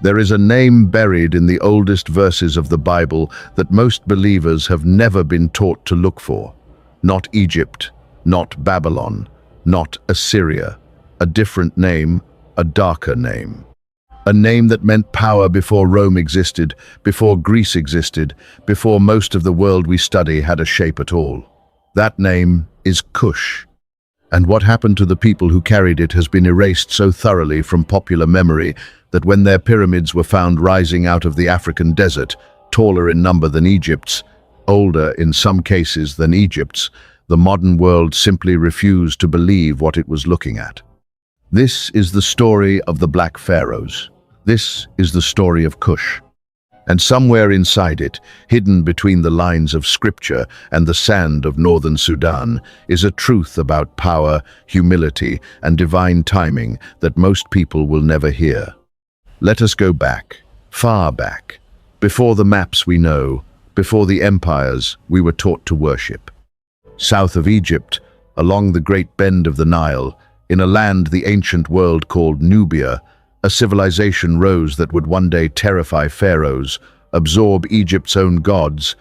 There is a name buried in the oldest verses of the Bible that most believers have never been taught to look for. Not Egypt, not Babylon, not Assyria. A different name, a darker name. A name that meant power before Rome existed, before Greece existed, before most of the world we study had a shape at all. That name is Cush. And what happened to the people who carried it has been erased so thoroughly from popular memory that when their pyramids were found rising out of the African desert, taller in number than Egypt's, older in some cases than Egypt's, the modern world simply refused to believe what it was looking at. This is the story of the Black Pharaohs. This is the story of Cush. And somewhere inside it, hidden between the lines of scripture and the sand of northern Sudan, is a truth about power, humility, and divine timing that most people will never hear. Let us go back, far back, before the maps we know, before the empires we were taught to worship. South of Egypt, along the great bend of the Nile, in a land the ancient world called Nubia, a civilization rose that would one day terrify pharaohs, absorb Egypt's own gods,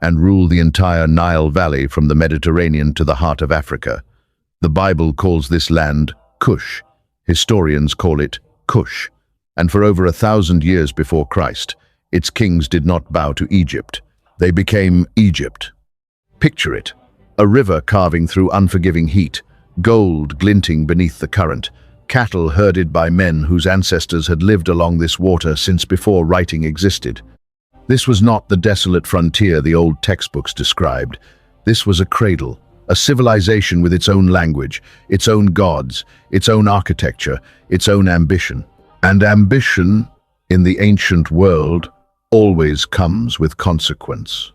and rule the entire Nile Valley from the Mediterranean to the heart of Africa. The Bible calls this land Cush. Historians call it Cush. And for over 1,000 years before Christ, its kings did not bow to Egypt. They became Egypt. Picture it, a river carving through unforgiving heat, gold glinting beneath the current, cattle herded by men whose ancestors had lived along this water since before writing existed. This was not the desolate frontier the old textbooks described. This was a cradle, a civilization with its own language, its own gods, its own architecture, its own ambition. And ambition, in the ancient world, always comes with consequence.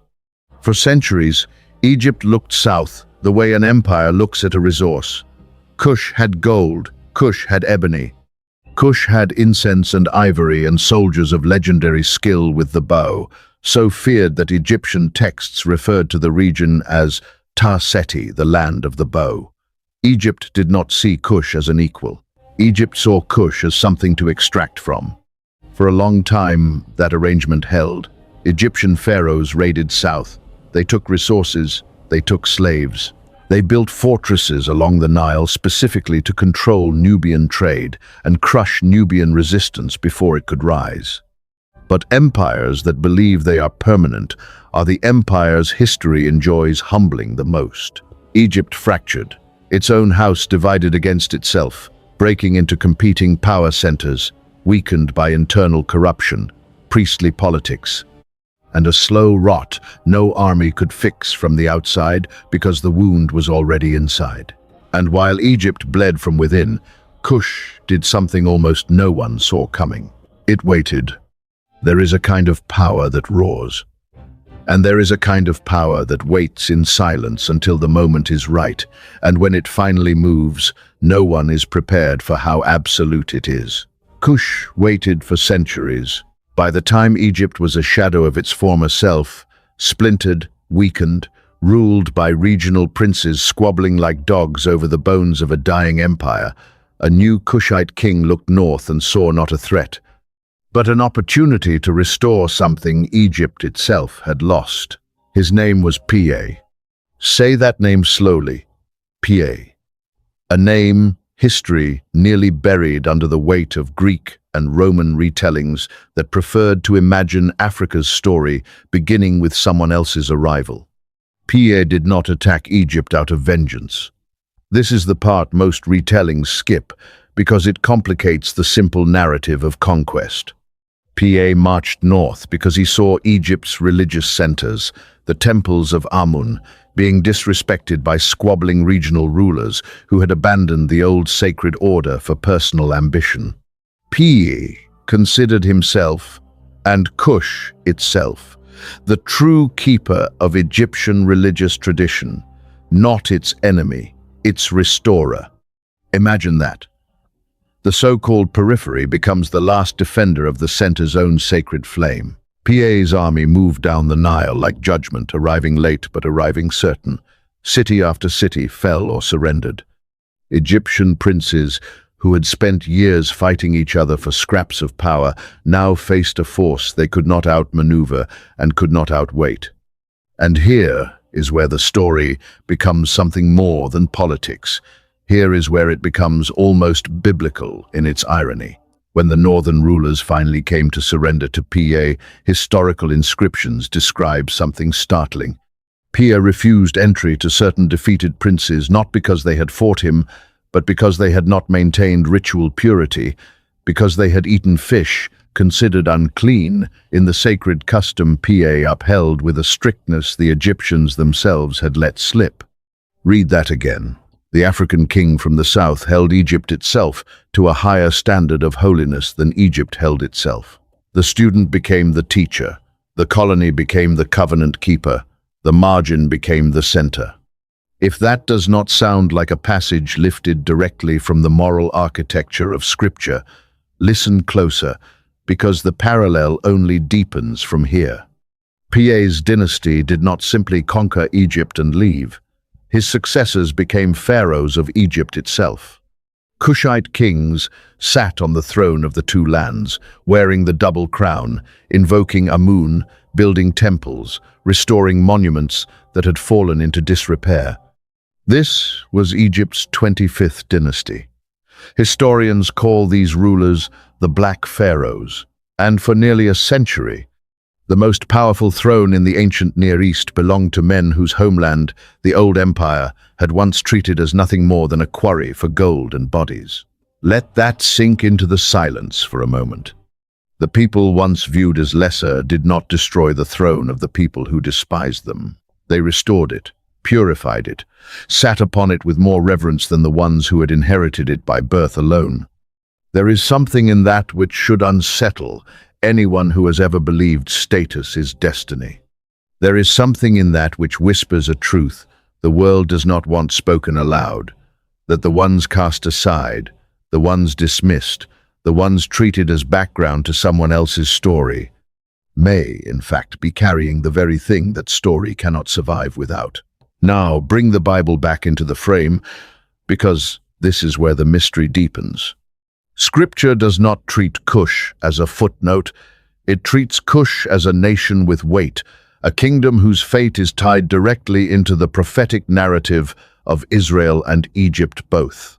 For centuries, Egypt looked south, the way an empire looks at a resource. Cush had gold, Cush had ebony. Cush had incense and ivory and soldiers of legendary skill with the bow, so feared that Egyptian texts referred to the region as Ta-Seti, the land of the bow. Egypt did not see Cush as an equal. Egypt saw Cush as something to extract from. For a long time, that arrangement held. Egyptian pharaohs raided south. They took resources, they took slaves. They built fortresses along the Nile specifically to control Nubian trade and crush Nubian resistance before it could rise. But empires that believe they are permanent are the empires history enjoys humbling the most. Egypt fractured, its own house divided against itself, breaking into competing power centers, weakened by internal corruption, priestly politics, and a slow rot no army could fix from the outside because the wound was already inside. And while Egypt bled from within, Cush did something almost no one saw coming. It waited. There is a kind of power that roars. And there is a kind of power that waits in silence until the moment is right, and when it finally moves, no one is prepared for how absolute it is. Cush waited for centuries. By the time Egypt was a shadow of its former self, splintered, weakened, ruled by regional princes squabbling like dogs over the bones of a dying empire, a new Cushite king looked north and saw not a threat, but an opportunity to restore something Egypt itself had lost. His name was Piye. Say that name slowly. Piye. A name, history, nearly buried under the weight of Greek and Roman retellings that preferred to imagine Africa's story beginning with someone else's arrival. Piye did not attack Egypt out of vengeance. This is the part most retellings skip because it complicates the simple narrative of conquest. Piye marched north because he saw Egypt's religious centers, the temples of Amun, being disrespected by squabbling regional rulers who had abandoned the old sacred order for personal ambition. Piye considered himself, and Cush itself, the true keeper of Egyptian religious tradition, not its enemy, its restorer. Imagine that. The so-called periphery becomes the last defender of the center's own sacred flame. Piye's army moved down the Nile like judgment, arriving late but arriving certain. City after city fell or surrendered. Egyptian princes, who had spent years fighting each other for scraps of power, now faced a force they could not outmaneuver and could not outweight. And here is where the story becomes something more than politics. Here is where it becomes almost biblical in its irony. When the northern rulers finally came to surrender to Piye, historical inscriptions describe something startling. Piye refused entry to certain defeated princes not because they had fought him, but because they had not maintained ritual purity, because they had eaten fish considered unclean in the sacred custom Piye upheld with a strictness the Egyptians themselves had let slip. Read that again. The African king from the south held Egypt itself to a higher standard of holiness than Egypt held itself. The student became the teacher, the colony became the covenant keeper, the margin became the center. If that does not sound like a passage lifted directly from the moral architecture of Scripture, listen closer, because the parallel only deepens from here. Piye's dynasty did not simply conquer Egypt and leave. His successors became pharaohs of Egypt itself. Cushite kings sat on the throne of the two lands, wearing the double crown, invoking Amun, building temples, restoring monuments that had fallen into disrepair. This was Egypt's 25th dynasty. Historians call these rulers the Black Pharaohs, and for nearly a century, the most powerful throne in the ancient Near East belonged to men whose homeland, the old empire, had once treated as nothing more than a quarry for gold and bodies. Let that sink into the silence for a moment. The people once viewed as lesser did not destroy the throne of the people who despised them. They restored it, purified it, sat upon it with more reverence than the ones who had inherited it by birth alone. There is something in that which should unsettle anyone who has ever believed status is destiny. There is something in that which whispers a truth the world does not want spoken aloud, that the ones cast aside, the ones dismissed, the ones treated as background to someone else's story, may, in fact, be carrying the very thing that story cannot survive without. Now, bring the Bible back into the frame, because this is where the mystery deepens. Scripture does not treat Cush as a footnote. It treats Cush as a nation with weight, a kingdom whose fate is tied directly into the prophetic narrative of Israel and Egypt both.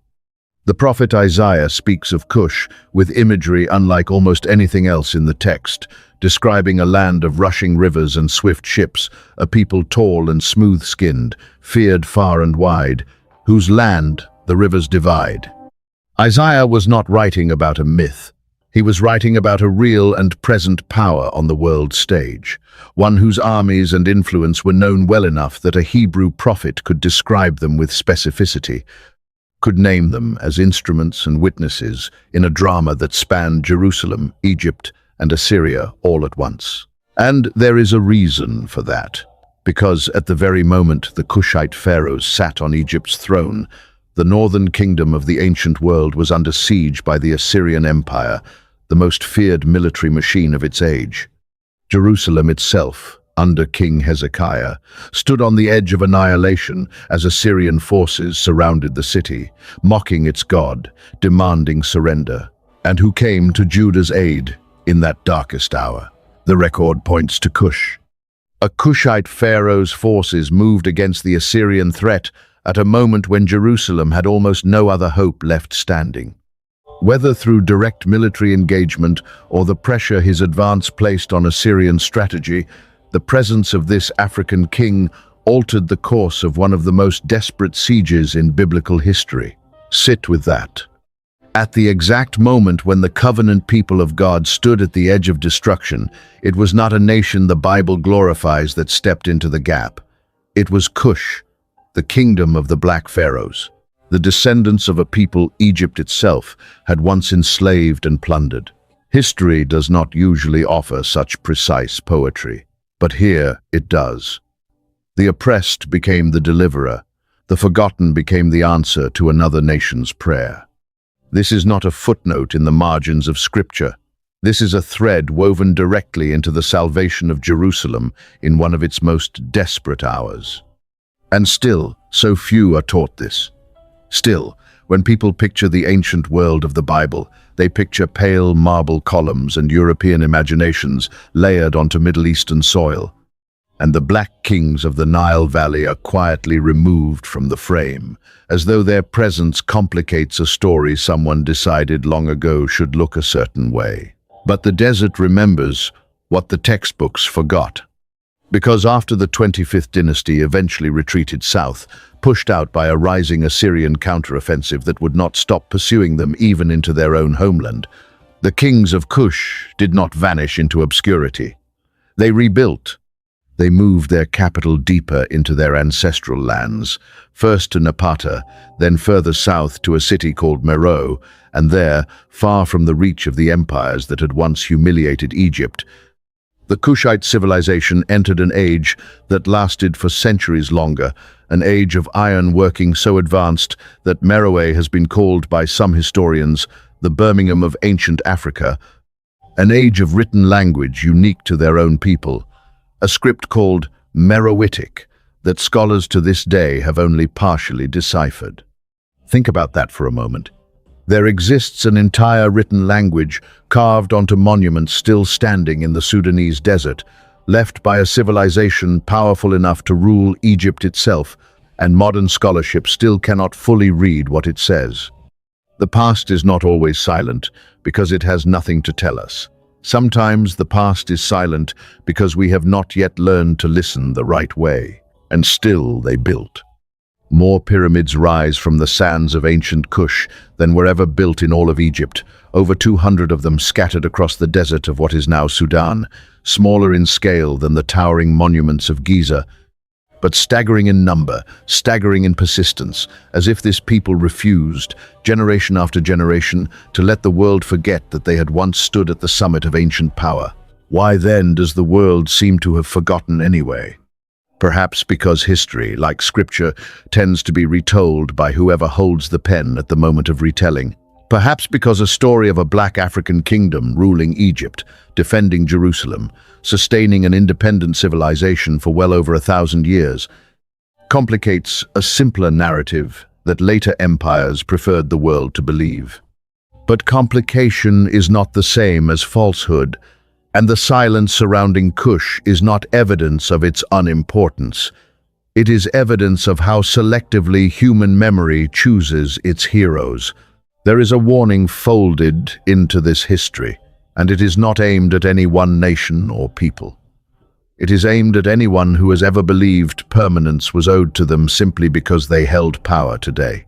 The prophet Isaiah speaks of Cush with imagery unlike almost anything else in the text, describing a land of rushing rivers and swift ships, a people tall and smooth-skinned, feared far and wide, whose land the rivers divide. Isaiah was not writing about a myth. He was writing about a real and present power on the world stage, one whose armies and influence were known well enough that a Hebrew prophet could describe them with specificity, could name them as instruments and witnesses in a drama that spanned Jerusalem, Egypt, and Assyria all at once. And there is a reason for that, because at the very moment the Cushite pharaohs sat on Egypt's throne, the northern kingdom of the ancient world was under siege by the Assyrian Empire, the most feared military machine of its age. Jerusalem itself, under King Hezekiah, stood on the edge of annihilation as Assyrian forces surrounded the city, mocking its God, demanding surrender. And who came to Judah's aid in that darkest hour? The record points to Cush. A Cushite pharaoh's forces moved against the Assyrian threat at a moment when Jerusalem had almost no other hope left standing. Whether through direct military engagement or the pressure his advance placed on Assyrian strategy, the presence of this African king altered the course of one of the most desperate sieges in biblical history. Sit with that. At the exact moment when the covenant people of God stood at the edge of destruction, it was not a nation the Bible glorifies that stepped into the gap. It was Cush, the kingdom of the Black Pharaohs, the descendants of a people Egypt itself had once enslaved and plundered. History does not usually offer such precise poetry, but here it does. The oppressed became the deliverer, the forgotten became the answer to another nation's prayer. This is not a footnote in the margins of Scripture. This is a thread woven directly into the salvation of Jerusalem in one of its most desperate hours. And still, so few are taught this. Still, When people picture the ancient world of the Bible, they picture pale marble columns and European imaginations layered onto Middle Eastern soil. And the black kings of the Nile Valley are quietly removed from the frame, as though their presence complicates a story someone decided long ago should look a certain way. But the desert remembers what the textbooks forgot. Because after the 25th dynasty eventually retreated south, pushed out by a rising Assyrian counteroffensive that would not stop pursuing them even into their own homeland, the kings of Cush did not vanish into obscurity. They rebuilt. They moved their capital deeper into their ancestral lands, first to Napata, then further south to a city called Meroe, and there, far from the reach of the empires that had once humiliated Egypt, the Kushite civilization entered an age that lasted for centuries longer, an age of iron working so advanced that Meroe has been called by some historians the Birmingham of ancient Africa, an age of written language unique to their own people, a script called Meroitic that scholars to this day have only partially deciphered. Think about that for a moment. There exists an entire written language carved onto monuments still standing in the Sudanese desert, left by a civilization powerful enough to rule Egypt itself, and modern scholarship still cannot fully read what it says. The past is not always silent because it has nothing to tell us. Sometimes the past is silent because we have not yet learned to listen the right way. And still they built. More pyramids rise from the sands of ancient Cush than were ever built in all of Egypt, over 200 of them scattered across the desert of what is now Sudan, smaller in scale than the towering monuments of Giza, but staggering in number, staggering in persistence, as if this people refused, generation after generation, to let the world forget that they had once stood at the summit of ancient power. Why then does the world seem to have forgotten anyway? Perhaps because history, like scripture, tends to be retold by whoever holds the pen at the moment of retelling. Perhaps because a story of a black African kingdom ruling Egypt, defending Jerusalem, sustaining an independent civilization for well over 1,000 years, complicates a simpler narrative that later empires preferred the world to believe. But complication is not the same as falsehood, and the silence surrounding Cush is not evidence of its unimportance. It is evidence of how selectively human memory chooses its heroes. There is a warning folded into this history, and it is not aimed at any one nation or people. It is aimed at anyone who has ever believed permanence was owed to them simply because they held power today.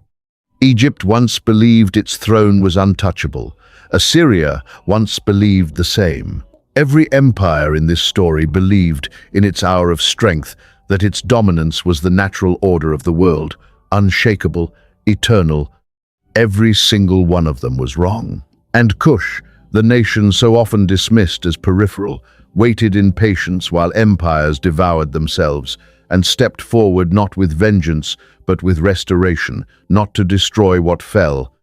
Egypt once believed its throne was untouchable. Assyria once believed the same. Every empire in this story believed, in its hour of strength, that its dominance was the natural order of the world, unshakable, eternal. Every single one of them was wrong. And Cush, the nation so often dismissed as peripheral, waited in patience while empires devoured themselves, and stepped forward not with vengeance, but with restoration, not to destroy what fell,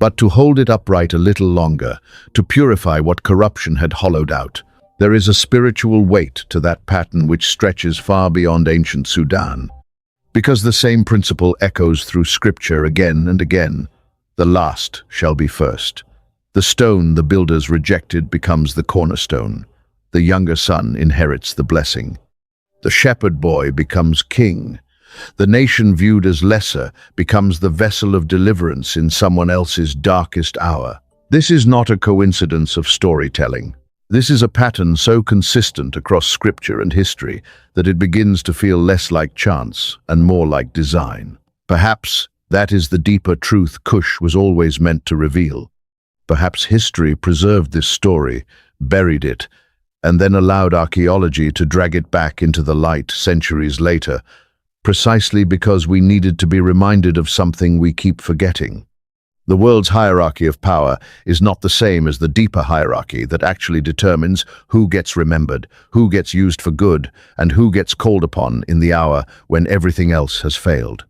but to hold it upright a little longer, to purify what corruption had hollowed out. There is a spiritual weight to that pattern which stretches far beyond ancient Sudan. Because the same principle echoes through scripture again and again. The last shall be first. The stone the builders rejected becomes the cornerstone. The younger son inherits the blessing. The shepherd boy becomes king. The nation viewed as lesser becomes the vessel of deliverance in someone else's darkest hour. This is not a coincidence of storytelling. This is a pattern so consistent across scripture and history that it begins to feel less like chance and more like design. Perhaps that is the deeper truth Cush was always meant to reveal. Perhaps history preserved this story, buried it, and then allowed archaeology to drag it back into the light centuries later, precisely because we needed to be reminded of something we keep forgetting. The world's hierarchy of power is not the same as the deeper hierarchy that actually determines who gets remembered, who gets used for good, and who gets called upon in the hour when everything else has failed.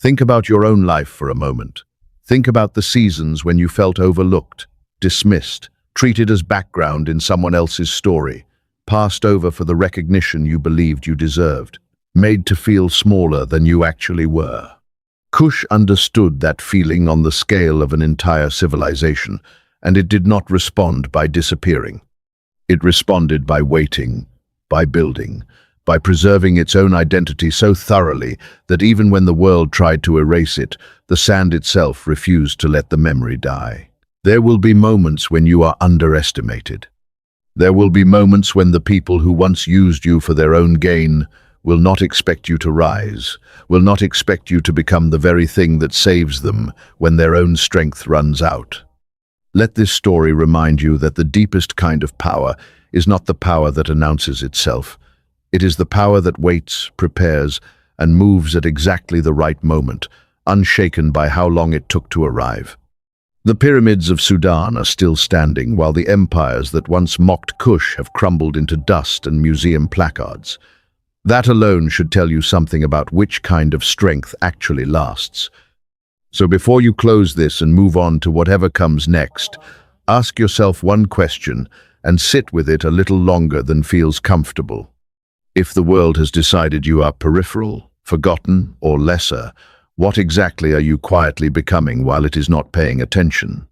Think about your own life for a moment. Think about the seasons when you felt overlooked, dismissed, treated as background in someone else's story, passed over for the recognition you believed you deserved, made to feel smaller than you actually were. Cush understood that feeling on the scale of an entire civilization, and it did not respond by disappearing. It responded by waiting, by building, by preserving its own identity so thoroughly that even when the world tried to erase it, the sand itself refused to let the memory die. There will be moments when you are underestimated. There will be moments when the people who once used you for their own gain will not expect you to rise, will not expect you to become the very thing that saves them when their own strength runs out. Let this story remind you that the deepest kind of power is not the power that announces itself. It is the power that waits, prepares, and moves at exactly the right moment, unshaken by how long it took to arrive. The pyramids of Sudan are still standing, while the empires that once mocked Kush have crumbled into dust and museum placards. That alone should tell you something about which kind of strength actually lasts. So before you close this and move on to whatever comes next, ask yourself one question and sit with it a little longer than feels comfortable. If the world has decided you are peripheral, forgotten, or lesser, what exactly are you quietly becoming while it is not paying attention?